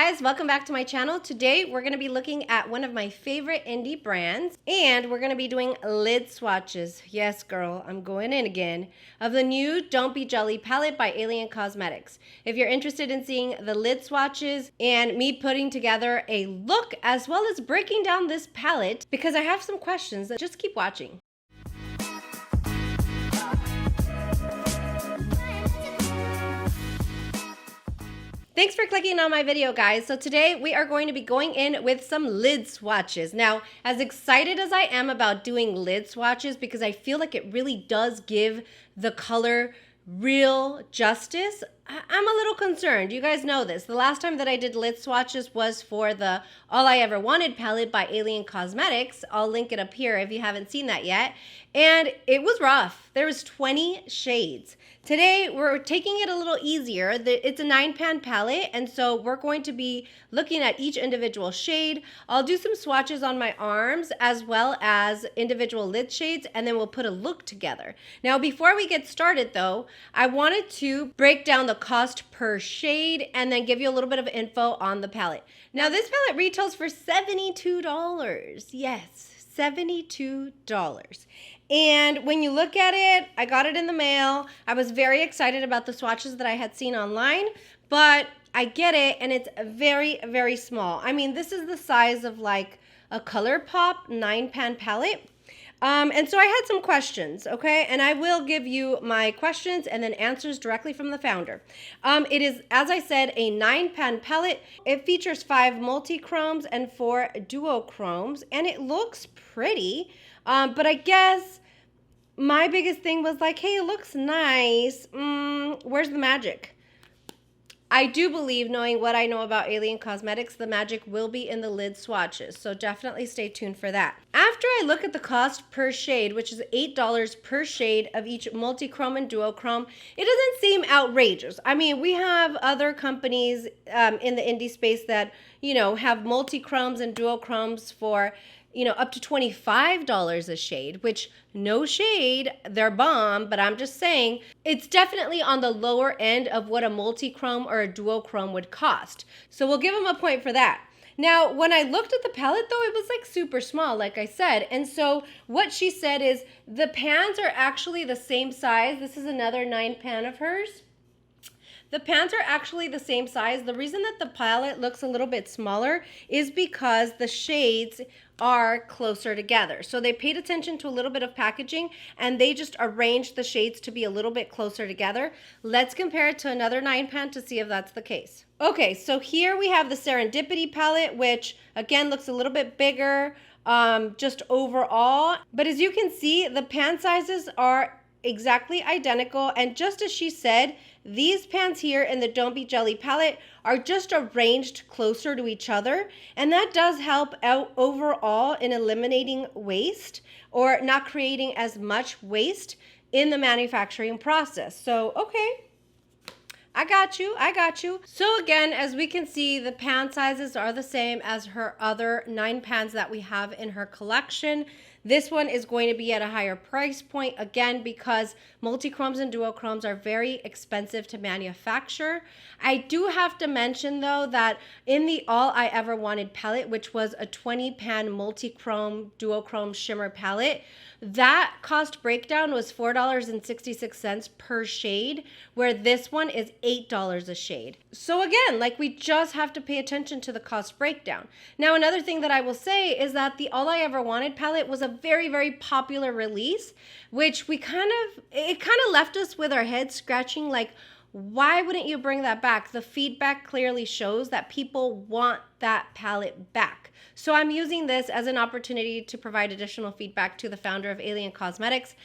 guys, welcome back to my channel. Today we're going to be looking at one of my favorite indie brands, and we're going to be doing lid swatches. Yes girl, I'm going in again, of the new Don't Be Jelly palette by Alien Cosmetics. If you're interested in seeing the lid swatches and me putting together a look as well as breaking down this palette, because I have some questions, just keep watching. Thanks for clicking on my video, guys. So today we are going to be going in with some lid swatches. Now, as excited as I am about doing lid swatches, because I feel like it really does give the color real justice, I'm a little concerned. You guys know this. The last time that I did lid swatches was for the All I Ever Wanted palette by Alien Cosmetics. I'll link it up here if you haven't seen that yet. And it was rough. There was 20 shades. Today, we're taking it a little easier. It's a 9-pan palette, and so we're going to be looking at each individual shade. I'll do some swatches on my arms as well as individual lid shades, and then we'll put a look together. Now, before we get started though, I wanted to break down the cost per shade and then give you a little bit of info on the palette. Now, this palette retails for $72. Yes, $72. And when you look at it, I got it in the mail. I was very excited about the swatches that I had seen online, but I get it, and it's very, very small. I mean, this is the size of like a ColourPop 9-pan palette. And so I had some questions, okay? And I will give you my questions and then answers directly from the founder. It is, as I said, a 9-pan palette. It features 5 multi-chromes and 4 duochromes, and it looks pretty. But I guess my biggest thing was like, hey, it looks nice. Where's the magic? I do believe, knowing what I know about Alien Cosmetics, the magic will be in the lid swatches. So definitely stay tuned for that. After I look at the cost per shade, which is $8 per shade of each multi-chrome and duochrome, it doesn't seem outrageous. I mean, we have other companies in the indie space that, you know, have multi-chromes and duochromes for, you know, up to $25 a shade, which, no shade, they're bomb, but I'm just saying it's definitely on the lower end of what a multi-chrome or a duochrome would cost. So we'll give them a point for that. Now, when I looked at the palette though, it was like super small, like I said. And so what she said is the pans are actually the same size. This is another 9-pan of hers. The pans are actually the same size. The reason that the palette looks a little bit smaller is because the shades are closer together. So they paid attention to a little bit of packaging and they just arranged the shades to be a little bit closer together. Let's compare it to another 9-pan to see if that's the case. Okay, so here we have the Serendipity palette, which again looks a little bit bigger just overall. But as you can see, the pan sizes are exactly identical, and just as she said, these pans here in the Don't Be Jelly palette are just arranged closer to each other, and that does help out overall in eliminating waste or not creating as much waste in the manufacturing process. So okay, I got you. So again, as we can see, the pan sizes are the same as her other 9 pans that we have in her collection. This one is going to be at a higher price point, again, because multi-chromes and duochromes are very expensive to manufacture. I do have to mention, though, that in the All I Ever Wanted palette, which was a 20-pan multi-chrome duochrome shimmer palette, that cost breakdown was $4.66 per shade, where this one is $8 a shade. So again, like, we just have to pay attention to the cost breakdown. Now, another thing that I will say is that the All I Ever Wanted palette was a very, very popular release, which it kind of left us with our heads scratching, like, why wouldn't you bring that back? The feedback clearly shows that people want that palette back. So I'm using this as an opportunity to provide additional feedback to the founder of Alien Cosmetics.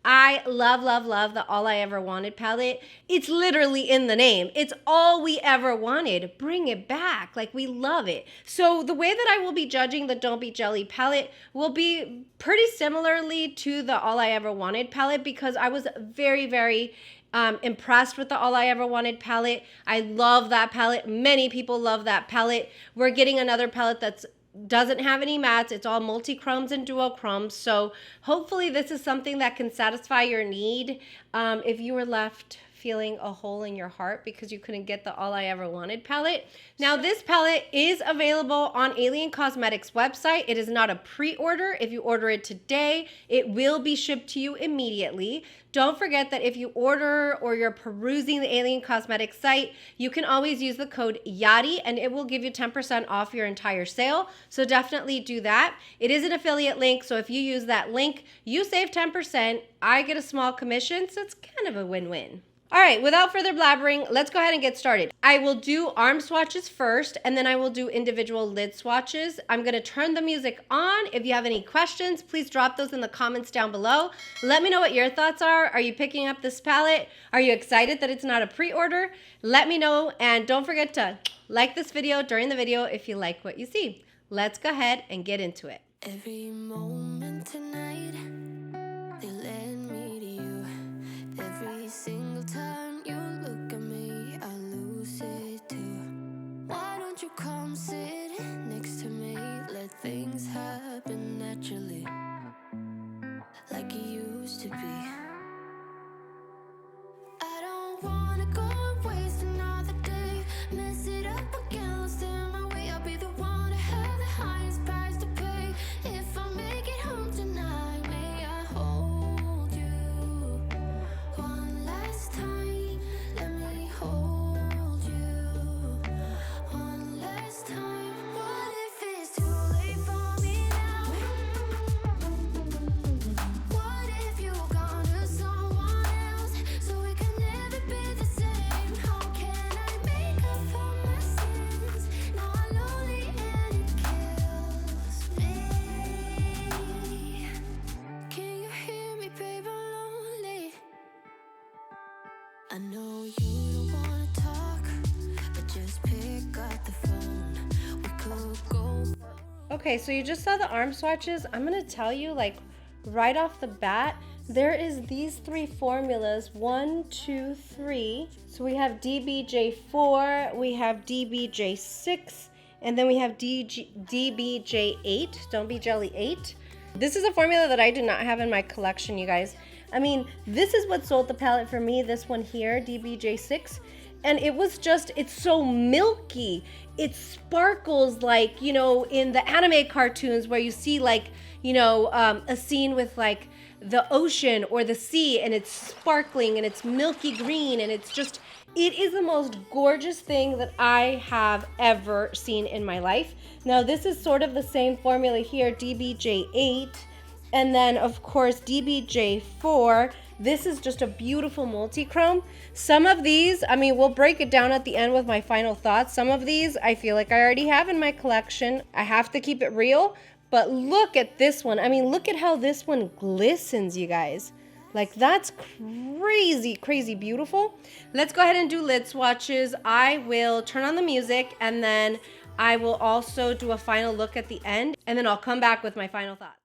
I love, love, love the All I Ever Wanted palette. It's literally in the name. It's all we ever wanted. Bring it back. Like, we love it. So the way that I will be judging the Don't Be Jelly palette will be pretty similarly to the All I Ever Wanted palette, because I was very, very impressed with the All I Ever Wanted palette. I love that palette. Many people love that palette. We're getting another palette that's doesn't have any mattes. It's all multi-chromes and duochromes. So hopefully this is something that can satisfy your need if you were left feeling a hole in your heart because you couldn't get the All I Ever Wanted palette. Now this palette is available on Alien Cosmetics website. It is not a pre-order. If you order it today, it will be shipped to you immediately. Don't forget that if you order or you're perusing the Alien Cosmetics site, you can always use the code Yadi and it will give you 10% off your entire sale. So definitely do that. It is an affiliate link, so if you use that link, you save 10%. I get a small commission, so it's kind of a win-win. All right, without further blabbering, let's go ahead and get started. I will do arm swatches first, and then I will do individual lid swatches. I'm gonna turn the music on. If you have any questions, please drop those in the comments down below. Let me know what your thoughts are. Are you picking up this palette? Are you excited that it's not a pre-order? Let me know, and don't forget to like this video during the video if you like what you see. Let's go ahead and get into it. Every moment tonight, they led me to you. Every single time you look at me, I lose it too. Why don't you come sit next to me? Let things happen naturally, like it used to be. I don't wanna go and waste another day. Mess it up again, lost in my way. I'll be the one to have the highest price to pay. If I make it home tonight, may I hold you one last time? Let me hold you one last time. What if it's too late for me now? What if you gone to someone else, so we can never be the same? How can I make up for my sins? Now I'm lonely and it kills me. Can you hear me, babe? I'm lonely. I know you don't wanna talk, but just pick up the phone. We could go. Okay, so you just saw the arm swatches. I'm gonna tell you, like, right off the bat, there is these three formulas, 1, 2, 3. So we have DBJ4, we have DBJ6, and then we have DBJ8, Don't Be Jelly 8. This is a formula that I do not have in my collection, you guys. I mean, this is what sold the palette for me, this one here, DBJ6. And it was just, it's so milky. It sparkles like, you know, in the anime cartoons where you see like, you know, a scene with like the ocean or the sea, and it's sparkling and it's milky green, and it's just, it is the most gorgeous thing that I have ever seen in my life. Now this is sort of the same formula here, DBJ8, and then of course DBJ4. This is just a beautiful multi-chrome. Some of these, I mean, we'll break it down at the end with my final thoughts. Some of these I feel like I already have in my collection. I have to keep it real, but look at this one. I mean, look at how this one glistens, you guys. Like, that's crazy, crazy beautiful. Let's go ahead and do lid swatches. I will turn on the music, and then I will also do a final look at the end, and then I'll come back with my final thoughts.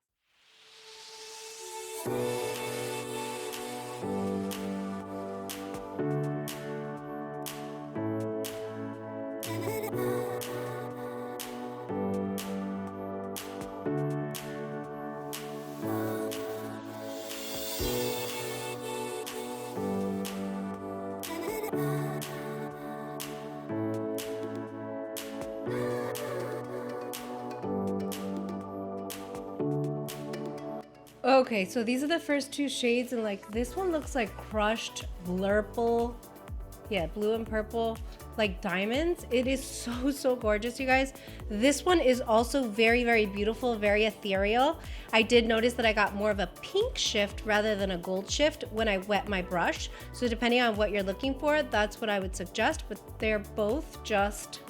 Okay, so these are the first two shades, and like this one looks like crushed blurple, yeah, blue and purple, like diamonds. It is so, so gorgeous, you guys. This one is also very, very beautiful, very ethereal. I did notice that I got more of a pink shift rather than a gold shift when I wet my brush. So depending on what you're looking for, that's what I would suggest, but they're both just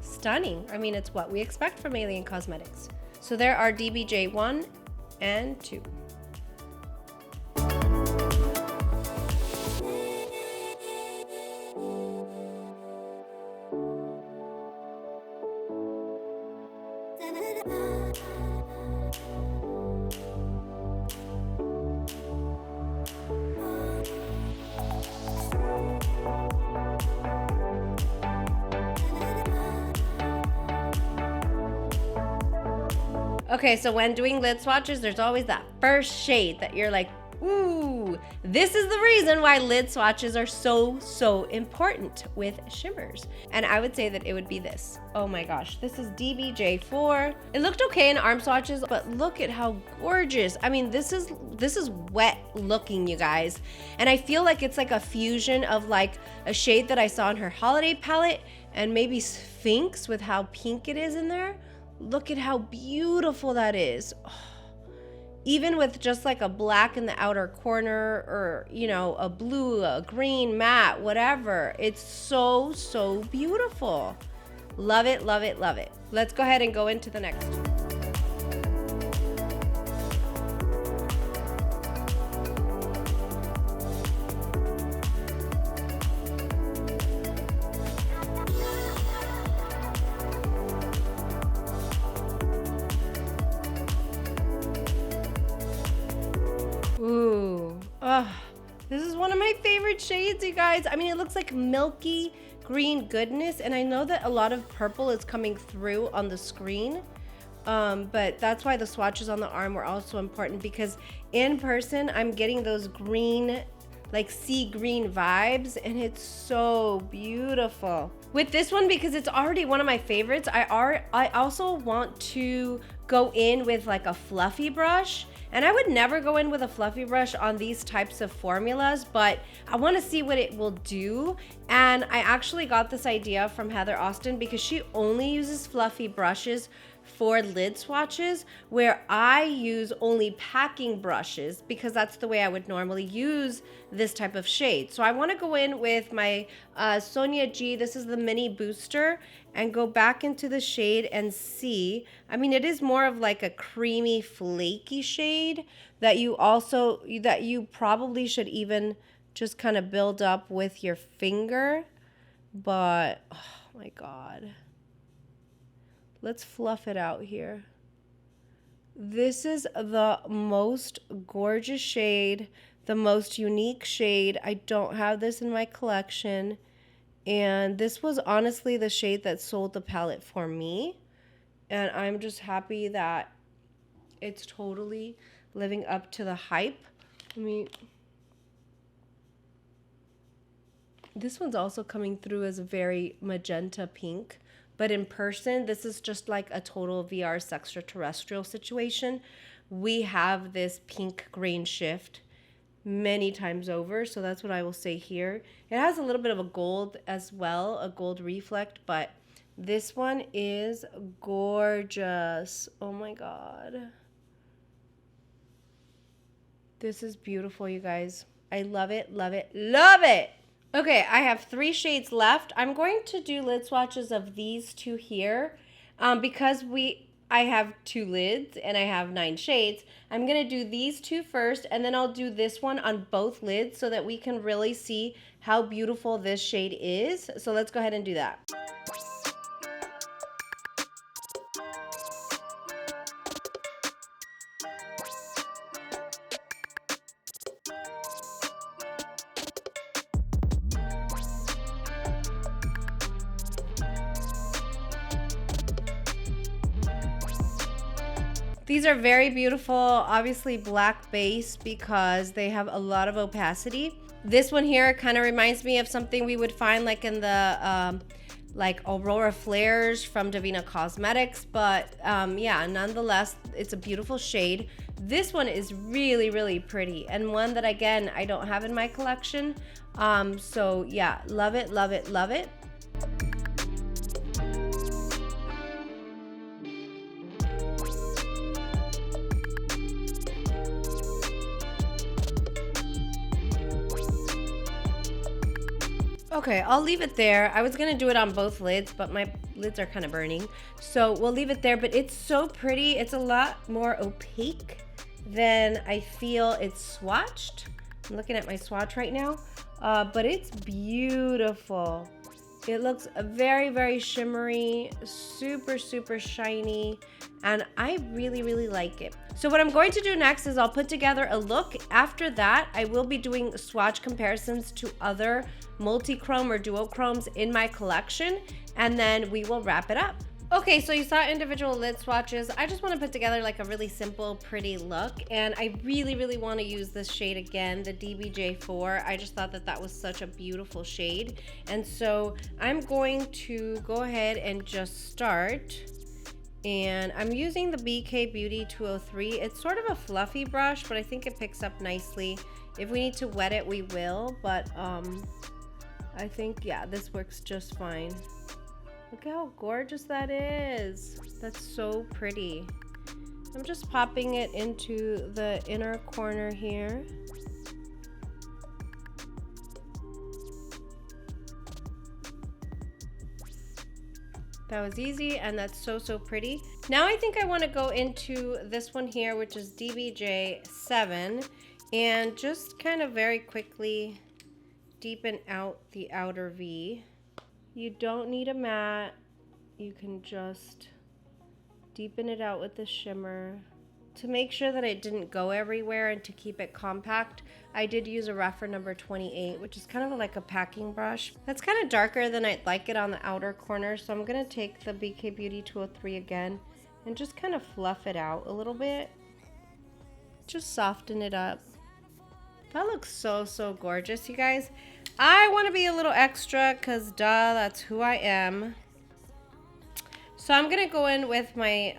stunning. I mean, it's what we expect from Alien Cosmetics. So there are DBJ1 and 2. Okay, so when doing lid swatches, there's always that first shade that you're like, Ooh, this is the reason why lid swatches are so important with shimmers. And I would say that it would be this. Oh my gosh, this is DBJ4. It looked okay in arm swatches, but look at how gorgeous. I mean, this is wet looking, you guys. And I feel like it's like a fusion of like a shade that I saw in her holiday palette and maybe Sphinx with how pink it is in there. Look at how beautiful that is. Oh. Even with just like a black in the outer corner or, you know, a blue, a green, matte, whatever. It's so beautiful. Love it, love it, love it. Let's go ahead and go into the next one. Ooh, this is one of my favorite shades, you guys. I mean, it looks like milky green goodness, and I know that a lot of purple is coming through on the screen, but that's why the swatches on the arm were also important, because in person, I'm getting those green, like sea green vibes, and it's so beautiful. With this one, because it's already one of my favorites, I also want to go in with like a fluffy brush. And I would never go in with a fluffy brush on these types of formulas, but I want to see what it will do. And I actually got this idea from Heather Austin because she only uses fluffy brushes for lid swatches, where I use only packing brushes because that's the way I would normally use this type of shade. So I want to go in with my Sonia G, this is the mini booster, and go back into the shade and see. I mean, it is more of like a creamy, flaky shade that you probably should even just kind of build up with your finger. But, oh my God. Let's fluff it out here. This is the most gorgeous shade, the most unique shade. I don't have this in my collection. And this was honestly the shade that sold the palette for me. And I'm just happy that it's totally living up to the hype. This one's also coming through as a very magenta pink. But in person, this is just like a total VR extraterrestrial situation. We have this pink green shift many times over, so that's what I will say here. It has a little bit of a gold as well, a gold reflect, but this one is gorgeous. Oh my God. This is beautiful, you guys. I love it, love it, love it. Okay, I have 3 shades left. I'm going to do lid swatches of these 2 here because I have 2 lids and I have 9 shades. I'm going to do these 2 first, and then I'll do this one on both lids so that we can really see how beautiful this shade is. So let's go ahead and do that. These are very beautiful, obviously black base because they have a lot of opacity. This one here kind of reminds me of something we would find like in the like Aurora Flares from Davina Cosmetics, but yeah, nonetheless, it's a beautiful shade. This one is really pretty, and one that again I don't have in my collection. So yeah, love it, love it, love it. Okay, I'll leave it there. I was gonna do it on both lids, but my lids are kind of burning. So we'll leave it there, but it's so pretty. It's a lot more opaque than I feel it's swatched. I'm looking at my swatch right now, but it's beautiful. It looks very shimmery, super shiny, and I really like it. So what I'm going to do next is I'll put together a look. After that, I will be doing swatch comparisons to other multi-chrome or duochromes in my collection, and then we will wrap it up. Okay, so you saw individual lid swatches. I just want to put together like a really simple, pretty look. And I really, really want to use this shade again, the DBJ4. I just thought that that was such a beautiful shade. And so I'm going to go ahead and just start. And I'm using the BK Beauty 203. It's sort of a fluffy brush, but I think it picks up nicely. If we need to wet it, we will. But I think, yeah, this works just fine. Look how gorgeous that is. That's so pretty. I'm just popping it into the inner corner here. That was easy, and that's so, so pretty. Now I think I want to go into this one here, which is DBJ7, and just kind of very quickly deepen out the outer V. You don't need a matte. You can just deepen it out with the shimmer. To make sure that it didn't go everywhere and to keep it compact, I did use a rougher number 28, which is kind of like a packing brush. That's kind of darker than I'd like it on the outer corner, so I'm gonna take the BK Beauty 203 again and just kind of fluff it out a little bit. Just soften it up. That looks so, so gorgeous, you guys. I want to be a little extra because duh, that's who I am. So I'm going to go in with my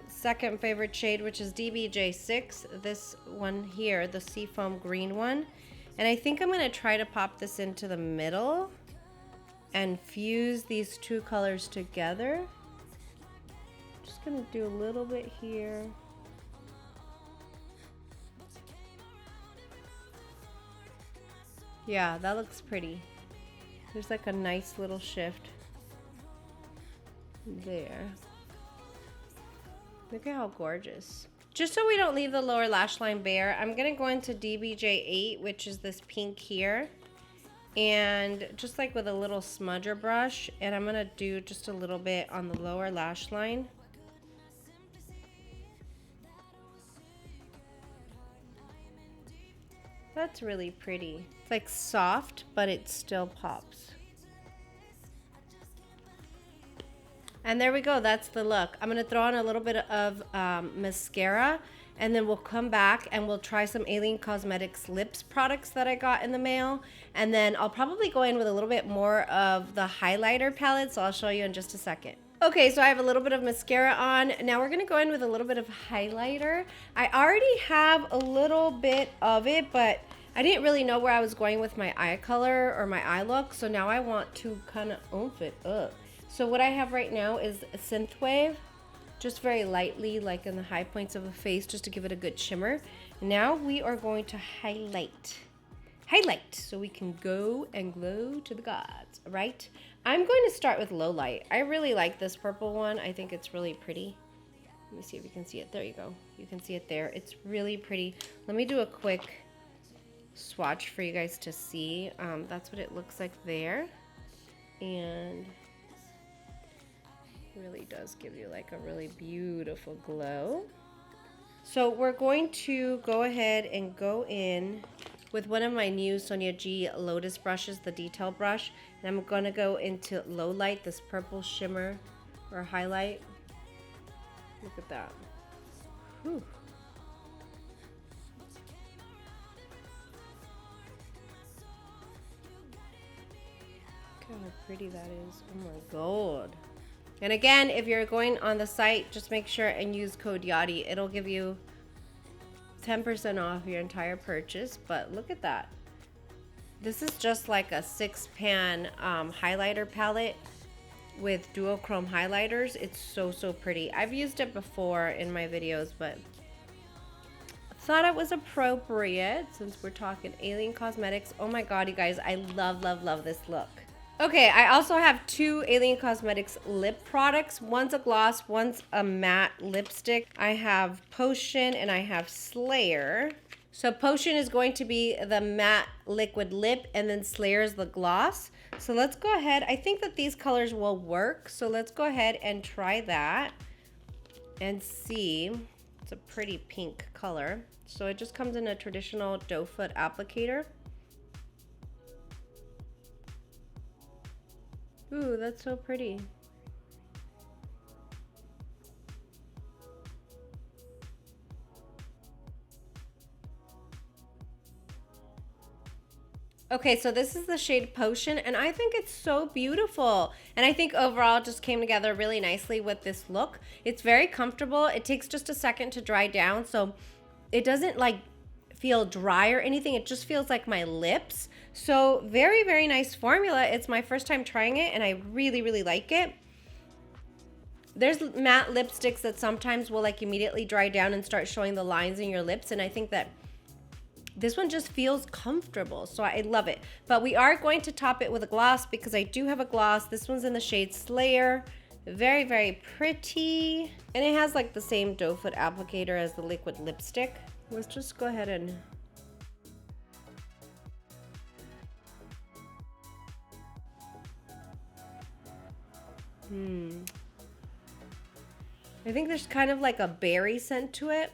second favorite shade, which is DBJ6. This one here, the seafoam green one. And I think I'm going to try to pop this into the middle and fuse these two colors together. Just going to do a little bit here. Yeah, that looks pretty. There's like a nice little shift there. Look at how gorgeous. Just so we don't leave the lower lash line bare, I'm gonna go into DBJ8, which is this pink here. And just like with a little smudger brush, and I'm gonna do just a little bit on the lower lash line. That's really pretty. It's like soft, but it still pops. And there we go, that's the look. I'm gonna throw on a little bit of mascara, and then we'll come back and we'll try some Alien Cosmetics lips products that I got in the mail. And then I'll probably go in with a little bit more of the highlighter palette, so I'll show you in just a second. Okay, so I have a little bit of mascara on. Now we're gonna go in with a little bit of highlighter. I already have a little bit of it, but I didn't really know where I was going with my eye color or my eye look, so now I want to kind of oomph it up. So what I have right now is a Synthwave, just very lightly, like in the high points of the face, just to give it a good shimmer. Now we are going to highlight, so we can go and glow to the gods, right? I'm going to start with low light. I really like this purple one. I think it's really pretty. Let me see if you can see it. There you go. You can see it there. It's really pretty. Let me do a quick swatch for you guys to see. That's what it looks like there. And it really does give you like a really beautiful glow. So we're going to go ahead and go in with one of my new Sonia G Lotus brushes, the detail brush. And I'm going to go into low light, this purple shimmer or highlight. Look at that. Whew. Look how pretty that is. Oh my god. And again, if you're going on the site, just make sure and use code Yadi. It'll give you 10% off your entire purchase. But look at that. This is just like a 6-pan highlighter palette with duochrome highlighters. It's so, so pretty. I've used it before in my videos, but thought it was appropriate since we're talking Alien Cosmetics. Oh my god, you guys, I love, love, love this look. Okay, I also have two Alien Cosmetics lip products. One's a gloss, one's a matte lipstick. I have Potion and I have Slayer. So Potion is going to be the matte liquid lip, and then Slayer is the gloss. So let's go ahead. I think that these colors will work. So let's go ahead and try that and see. It's a pretty pink color. So it just comes in a traditional doe foot applicator. Ooh, that's so pretty. Okay, so this is the shade Potion, and I think it's so beautiful. And I think overall it just came together really nicely with this look. It's very comfortable. It takes just a second to dry down, so it doesn't like feel dry or anything. It just feels like my lips. So very, very nice formula. It's my first time trying it, and I really, really like it. There's matte lipsticks that sometimes will like immediately dry down and start showing the lines in your lips, and I think that this one just feels comfortable, so I love it. But we are going to top it with a gloss because I do have a gloss. This one's in the shade Slayer. Very, very pretty. And it has like the same doe foot applicator as the liquid lipstick. Let's just go ahead and... I think there's kind of like a berry scent to it.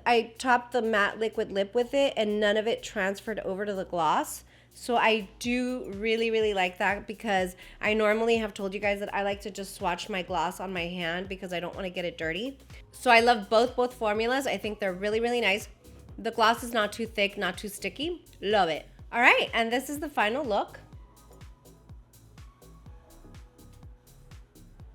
I topped the matte liquid lip with it and none of it transferred over to the gloss. So I do really, really like that because I normally have told you guys that I like to just swatch my gloss on my hand because I don't want to get it dirty. So I love both formulas. I think they're really, really nice. The gloss is not too thick, not too sticky. Love it. All right, and this is the final look.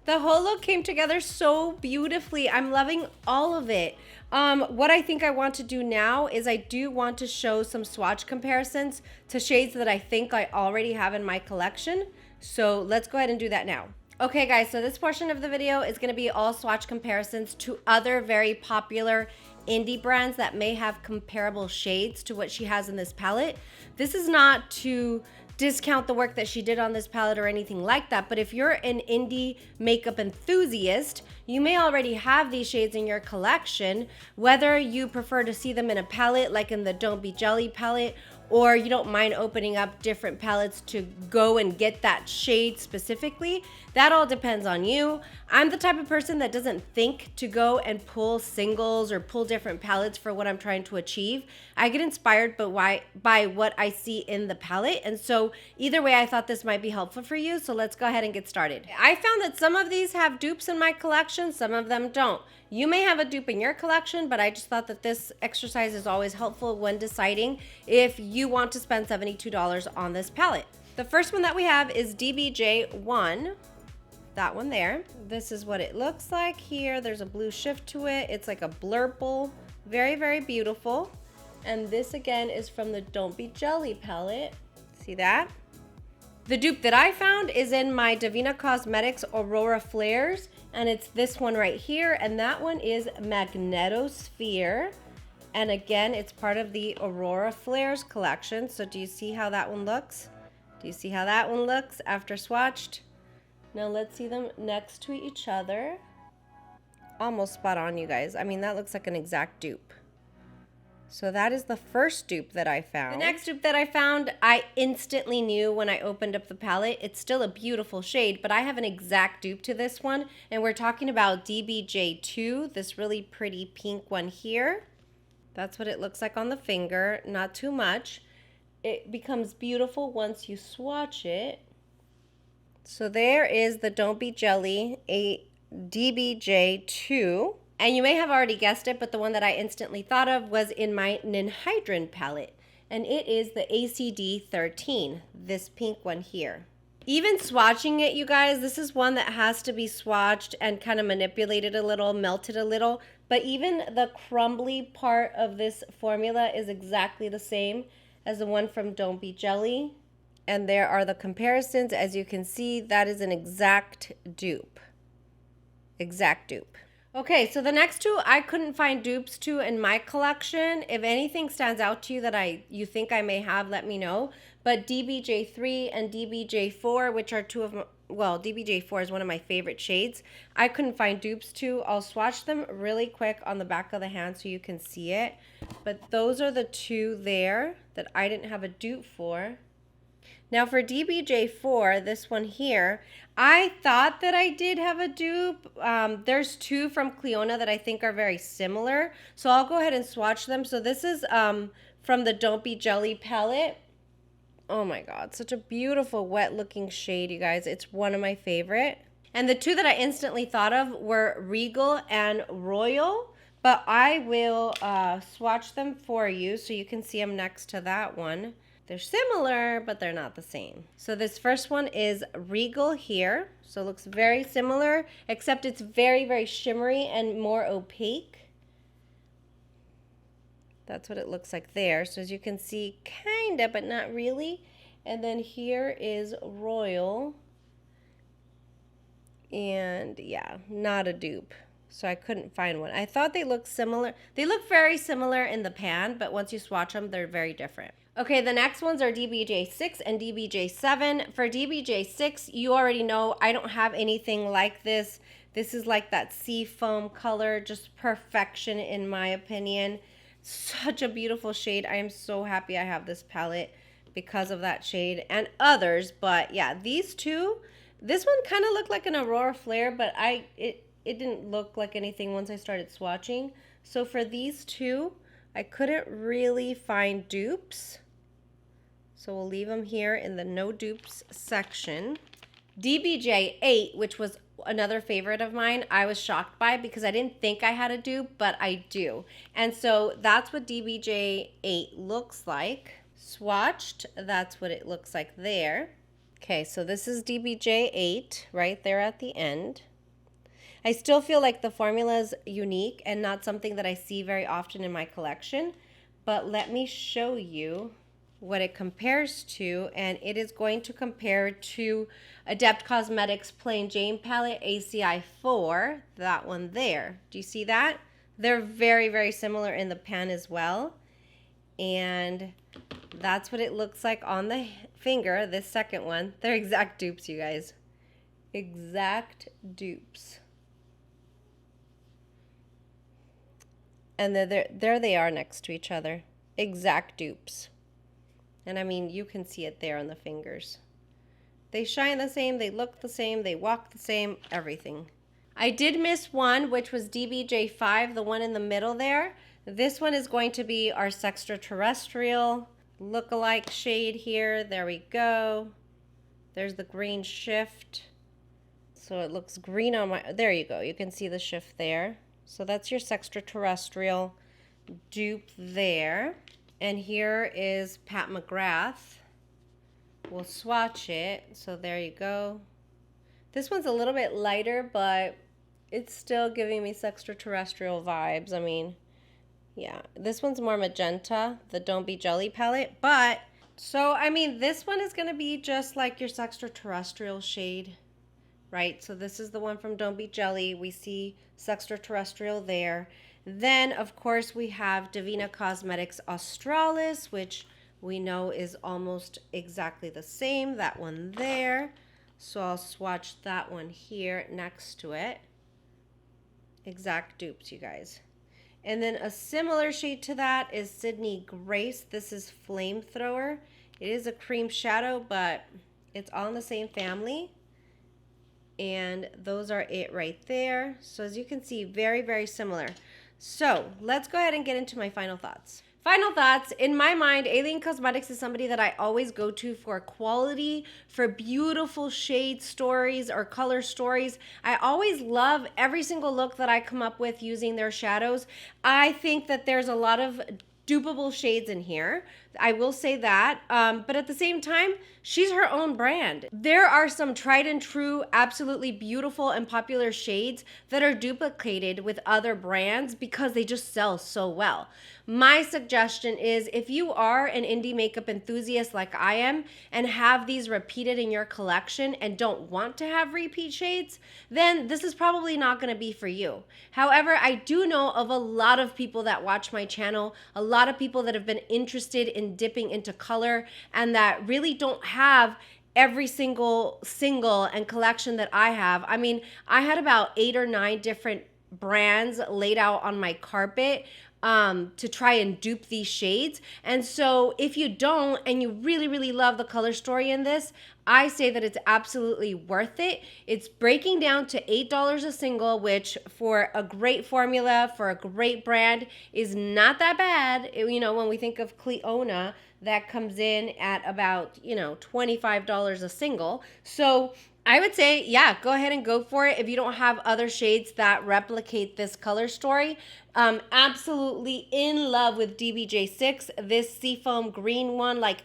The whole look came together so beautifully. I'm loving all of it. What I think I want to do now is I do want to show some swatch comparisons to shades that I think I already have in my collection. So let's go ahead and do that now. Okay guys, so this portion of the video is gonna be all swatch comparisons to other very popular indie brands that may have comparable shades to what she has in this palette. This is not to discount the work that she did on this palette or anything like that, but if you're an indie makeup enthusiast, you may already have these shades in your collection, whether you prefer to see them in a palette like in the Don't Be Jelly palette, or you don't mind opening up different palettes to go and get that shade specifically. That all depends on you. I'm the type of person that doesn't think to go and pull singles or pull different palettes for what I'm trying to achieve. I get inspired by what I see in the palette, and so either way I thought this might be helpful for you, so let's go ahead and get started. I found that some of these have dupes in my collection, some of them don't. You may have a dupe in your collection, but I just thought that this exercise is always helpful when deciding if you want to spend $72 on this palette. The first one that we have is DBJ1. That one there. This is what it looks like here. There's a blue shift to it. It's like a blurple. Very, very beautiful. And this again is from the Don't Be Jelly palette. See that? The dupe that I found is in my Divina Cosmetics Aurora Flares, and it's this one right here, and that one is Magnetosphere. And again, it's part of the Aurora Flares collection. So do you see how that one looks? Do you see how that one looks after swatched? Now let's see them next to each other. Almost spot on, you guys. I mean, that looks like an exact dupe. So that is the first dupe that I found. The next dupe that I found, I instantly knew when I opened up the palette. It's still a beautiful shade, but I have an exact dupe to this one. And we're talking about DBJ2, this really pretty pink one here. That's what it looks like on the finger, not too much. It becomes beautiful once you swatch it. So there is the Don't Be Jelly, a DBJ2. And you may have already guessed it, but the one that I instantly thought of was in my Ninhydrin palette. And it is the ACD13, this pink one here. Even swatching it, you guys, this is one that has to be swatched and kind of manipulated a little, melted a little. But even the crumbly part of this formula is exactly the same as the one from Don't Be Jelly. And there are the comparisons. As you can see, that is an exact dupe. Exact dupe. Okay, so the next two I couldn't find dupes to in my collection. If anything stands out to you that you think I may have, let me know. But DBJ3 and DBJ4, which are two of my, well, DBJ4 is one of my favorite shades. I couldn't find dupes to. I'll swatch them really quick on the back of the hand so you can see it. But those are the two there that I didn't have a dupe for. Now for DBJ4, this one here, I thought that I did have a dupe. There's two from Cleona that I think are very similar. So I'll go ahead and swatch them. So this is from the Don't Be Jelly palette. Oh my God, such a beautiful wet looking shade, you guys. It's one of my favorite. And the two that I instantly thought of were Regal and Royal. But I will swatch them for you so you can see them next to that one. They're similar, but they're not the same. So this first one is Regal here. So it looks very similar, except it's very, very shimmery and more opaque. That's what it looks like there. So as you can see, kinda, but not really. And then here is Royal. And yeah, not a dupe. So I couldn't find one. I thought they looked similar. They look very similar in the pan, but once you swatch them, they're very different. Okay, the next ones are DBJ6 and DBJ7. For DBJ6, you already know I don't have anything like this. This is like that sea foam color, just perfection in my opinion. Such a beautiful shade. I am so happy I have this palette because of that shade and others. But yeah, these two, this one kind of looked like an Aurora Flare, but it didn't look like anything once I started swatching. So for these two, I couldn't really find dupes. So we'll leave them here in the no dupes section. DBJ8, which was another favorite of mine, I was shocked by because I didn't think I had a dupe, but I do. And so that's what DBJ8 looks like. Swatched, that's what it looks like there. Okay, so this is DBJ8 right there at the end. I still feel like the formula is unique and not something that I see very often in my collection, but let me show you what it compares to, and it is going to compare to Adept Cosmetics Plain Jane Palette ACI 4, that one there. Do you see that? They're very, very similar in the pan as well, and that's what it looks like on the finger, this second one. They're exact dupes, you guys. Exact dupes. And there they are next to each other. Exact dupes. And I mean, you can see it there on the fingers. They shine the same, they look the same, they walk the same, everything. I did miss one, which was DBJ5, the one in the middle there. This one is going to be our Sextraterrestrial look-alike shade here. There we go. There's the green shift. So it looks green on my, there you go. You can see the shift there. So that's your Sextraterrestrial dupe there. And here is Pat McGrath. We'll swatch it. So there you go. This one's a little bit lighter, but it's still giving me Sextraterrestrial vibes. I mean, yeah. This one's more magenta, the Don't Be Jelly palette. But, so, I mean, this one is going to be just like your Sextraterrestrial shade, right? So this is the one from Don't Be Jelly. We see Sextraterrestrial there. Then, of course, we have Divina Cosmetics Australis, which we know is almost exactly the same. That one there. So I'll swatch that one here next to it. Exact dupes, you guys. And then a similar shade to that is Sydney Grace. This is Flamethrower. It is a cream shadow, but it's all in the same family. And those are it right there. So as you can see, very, very similar. So let's go ahead and get into my final thoughts. Final thoughts, in my mind, Alien Cosmetics is somebody that I always go to for quality, for beautiful shade stories or color stories. I always love every single look that I come up with using their shadows. I think that there's a lot of dupeable shades in here. I will say that. But at the same time, she's her own brand. There are some tried and true, absolutely beautiful and popular shades that are duplicated with other brands because they just sell so well. My suggestion is if you are an indie makeup enthusiast like I am and have these repeated in your collection and don't want to have repeat shades, then this is probably not going to be for you. However, I do know of a lot of people that watch my channel, a lot of people that have been interested in dipping into color and that really don't have every single and collection that I have. I mean, I had about 8 or 9 different brands laid out on my carpet to try and dupe these shades. And so if you don't and you really, really love the color story in this, I say that it's absolutely worth it. It's breaking down to $8 a single, which for a great formula, for a great brand, is not that bad. You know, when we think of Cleona, that comes in at about, you know, $25 a single. So I would say, yeah, go ahead and go for it if you don't have other shades that replicate this color story. Absolutely in love with DBJ6. This seafoam green one, like,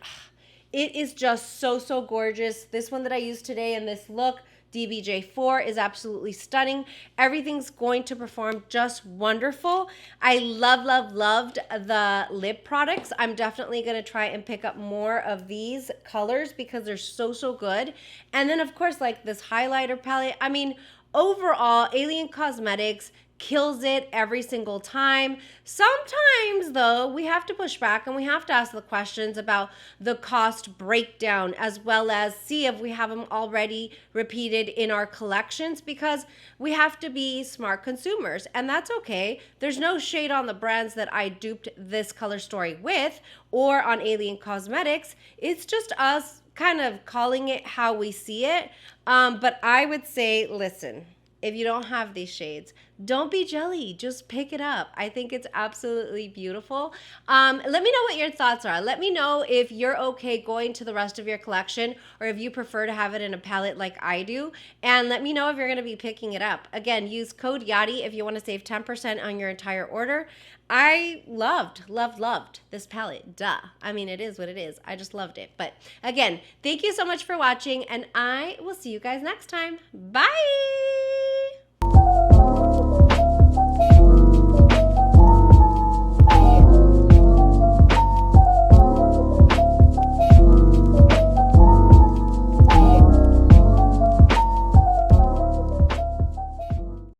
It is just so, so gorgeous. This one that I used today in this look, DBJ4, is absolutely stunning. Everything's going to perform just wonderful. I loved the lip products. I'm definitely going to try and pick up more of these colors because they're so, so good. And then, of course, like this highlighter palette. I mean, overall, Alien Cosmetics kills it every single time. Sometimes, though, we have to push back and we have to ask the questions about the cost breakdown, as well as see if we have them already repeated in our collections, because we have to be smart consumers, and that's okay. There's no shade on the brands that I duped this color story with or on Alien Cosmetics. It's just us kind of calling it how we see it. But I would say, listen, if you don't have these shades, don't be jelly. Just pick it up. I think it's absolutely beautiful. Let me know what your thoughts are. Let me know if you're okay going to the rest of your collection or if you prefer to have it in a palette like I do. And let me know if you're going to be picking it up. Again, use code Yadi if you want to save 10% on your entire order. I loved this palette. Duh. I mean, it is what it is. I just loved it. But again, thank you so much for watching, and I will see you guys next time. Bye.